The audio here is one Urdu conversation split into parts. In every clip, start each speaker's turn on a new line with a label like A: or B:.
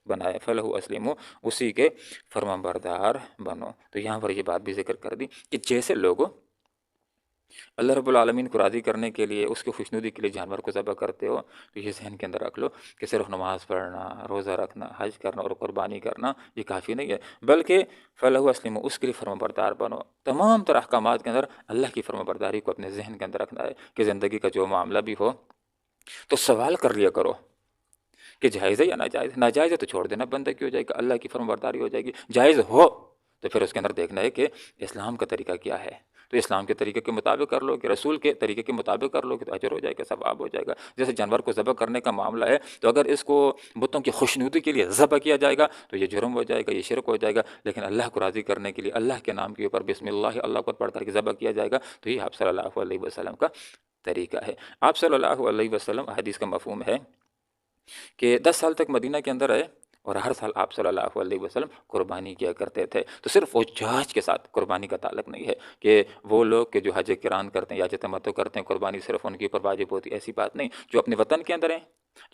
A: بنائے، فَلَهُ أَسْلِمُوا، اسی کے فرمان بردار بنو۔ تو یہاں پر یہ بات بھی ذکر کر دی کہ جیسے لوگوں اللہ رب العالمین کو راضی کرنے کے لیے، اس کی خوشنودی کے لیے جانور کو ذبح کرتے ہو، تو یہ ذہن کے اندر رکھ لو کہ صرف نماز پڑھنا، روزہ رکھنا، حج کرنا اور قربانی کرنا یہ کافی نہیں ہے، بلکہ فَلَهُ أَسْلِمُوا، اس کے لیے فرما بردار بنو۔ تمام تر احکامات کے اندر اللہ کی فرما برداری کو اپنے ذہن کے اندر رکھنا ہے کہ زندگی کا جو معاملہ بھی ہو تو سوال کر لیا کرو کہ جائز ہے یا ناجائز ہے۔ ناجائز ہے تو چھوڑ دینا، بندگی ہو جائے گی، اللہ کی فرما برداری ہو جائے گی۔ جائز ہو تو پھر اس کے اندر دیکھنا ہے کہ اسلام کا طریقہ کیا ہے، تو اسلام کے طریقے کے مطابق کر لو، کہ رسول کے طریقے کے مطابق کر لو، کہ تو اجر ہو جائے گا، ثواب ہو جائے گا۔ جیسے جانور کو ذبح کرنے کا معاملہ ہے، تو اگر اس کو بتوں کی خوشنودی کے لیے ذبح کیا جائے گا تو یہ جرم ہو جائے گا، یہ شرک ہو جائے گا، لیکن اللہ کو راضی کرنے کے لیے اللہ کے نام کے اوپر بسم اللہ اللہ کو پڑھ کر کے ذبح کیا جائے گا، تو یہ آپ صلی اللہ علیہ وسلم کا طریقہ ہے۔ آپ صلی اللہ علیہ وسلم، حدیث کا مفہوم ہے کہ 10 سال تک مدینہ کے اندر رہے اور ہر سال آپ صلی اللہ علیہ وسلم قربانی کیا کرتے تھے۔ تو صرف حجاج کے ساتھ قربانی کا تعلق نہیں ہے کہ وہ لوگ کہ جو حج کران کرتے ہیں یا تمتع کرتے ہیں، قربانی صرف ان کے اوپر واجب ہوتی ہے، ایسی بات نہیں۔ جو اپنے وطن کے اندر ہیں،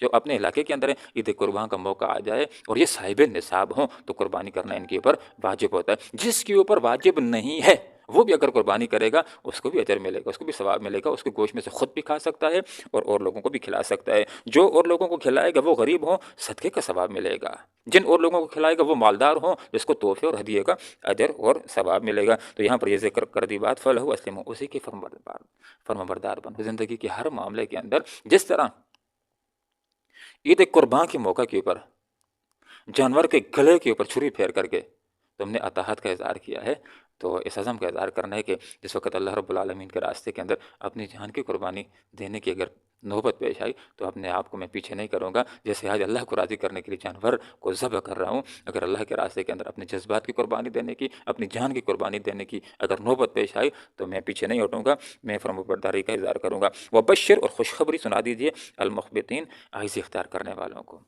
A: جو اپنے علاقے کے اندر ہیں، عید قربان کا موقع آ جائے اور یہ صاحب نصاب ہوں تو قربانی کرنا ان کے اوپر واجب ہوتا ہے۔ جس کے اوپر واجب نہیں ہے وہ بھی اگر قربانی کرے گا اس کو بھی اجر ملے گا، اس کو بھی ثواب ملے گا، اس کے گوشت میں سے خود بھی کھا سکتا ہے اور لوگوں کو بھی کھلا سکتا ہے۔ جو اور لوگوں کو کھلائے گا وہ غریب ہوں، صدقے کا ثواب ملے گا۔ جن اور لوگوں کو کھلائے گا وہ مالدار ہوں، جس کو تحفے اور ہدیے کا اجر اور ثواب ملے گا۔ تو یہاں پر یہ ذکر کر دی بات فَلَهُ أَسْلِمُوا، اسی کے فرما بردار بنو۔ زندگی کے ہر معاملے کے اندر جس طرح عید قربان کے موقع کے اوپر جانور کے گلے کے اوپر چھری پھیر کر کے تم نے اطاعت کا اظہار کیا ہے، تو اس عزم کا اظہار کرنا ہے کہ جس وقت اللہ رب العالمین کے راستے کے اندر اپنی جان کی قربانی دینے کی اگر نوبت پیش آئی تو اپنے آپ کو میں پیچھے نہیں کروں گا۔ جیسے آج اللہ کو راضی کرنے کے لیے جانور کو ذبح کر رہا ہوں، اگر اللہ کے راستے کے اندر اپنے جذبات کی قربانی دینے کی، اپنی جان کی قربانی دینے کی اگر نوبت پیش آئی تو میں پیچھے نہیں ہٹوں گا، میں فرمانبرداری کا اظہار کروں گا۔ وبشر، اور خوشخبری سنا دیجیے، المخبتین، عاجزی اختیار کرنے والوں کو،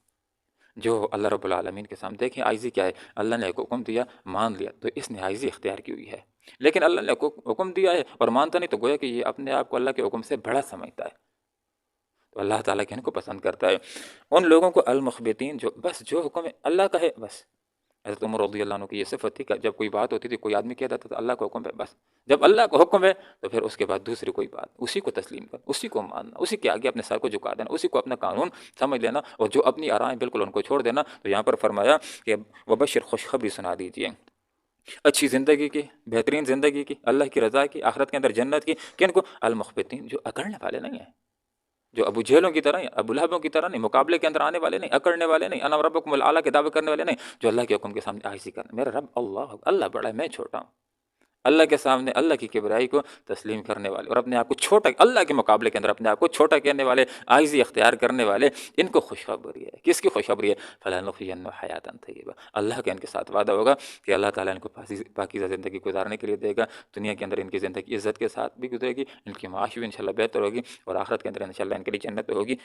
A: جو اللہ رب العالمین کے سامنے۔ دیکھیں عاجزی کیا ہے، اللہ نے ایک حکم دیا، مان لیا، تو اس نے عاجزی اختیار کی ہوئی ہے۔ لیکن اللہ نے حکم دیا ہے اور مانتا نہیں، تو گویا کہ یہ اپنے آپ کو اللہ کے حکم سے بڑا سمجھتا ہے، تو اللہ تعالیٰ کن کو پسند کرتا ہے؟ ان لوگوں کو المخبتین، جو بس جو حکم اللہ کا ہے بس۔ حضرت عمر رضی اللہ عنہ کی یہ صفت تھی کہ جب کوئی بات ہوتی تھی، کوئی آدمی کہتا تھا تو اللہ کا حکم ہے بس، جب اللہ کا حکم ہے تو پھر اس کے بعد دوسری کوئی بات، اسی کو تسلیم کر، اسی کو ماننا، اسی کے آگے اپنے سر کو جھکا دینا، اسی کو اپنا قانون سمجھ لینا، اور جو اپنی آرائیں بالکل ان کو چھوڑ دینا۔ تو یہاں پر فرمایا کہ وبشر، خوشخبری سنا دیجیے اچھی زندگی کی، بہترین زندگی کی، اللہ کی رضا کی، آخرت کے اندر جنت کی، کن کو؟ المخبتین، جو اکڑنے والے نہیں ہیں، جو ابو جہلوں کی طرح، ابو لہبوں کی طرح نہیں، مقابلے کے اندر آنے والے نہیں، اکڑنے والے نہیں، انا ربکم الاعلیٰ کے دعوے کرنے والے نہیں، جو اللہ کے حکم کے سامنے عاجزی کرنے، میرا رب اللہ، اللہ بڑا ہے، میں چھوٹا ہوں، اللہ کے سامنے اللہ کی کبریائی کو تسلیم کرنے والے اور اپنے آپ کو چھوٹا، اللہ کے مقابلے کے اندر اپنے آپ کو چھوٹا کہنے والے، عاجزی اختیار کرنے والے، ان کو خوشخبری ہے۔ کس کی خوشخبری ہے؟ فَلَنُحْيِيَنَّهُ حَيَاةً طَيِّبَةً، اللہ کا ان کے ساتھ وعدہ ہوگا کہ اللہ تعالیٰ ان کو پاکیزہ زندگی گزارنے کے لیے دے گا، دنیا کے اندر ان کی زندگی عزت کے ساتھ بھی گزرے گی، ان کی معاش بھی انشاءاللہ بہتر ہوگی، اور آخرت کے اندر انشاءاللہ ان کے لیے جنت ہوگی۔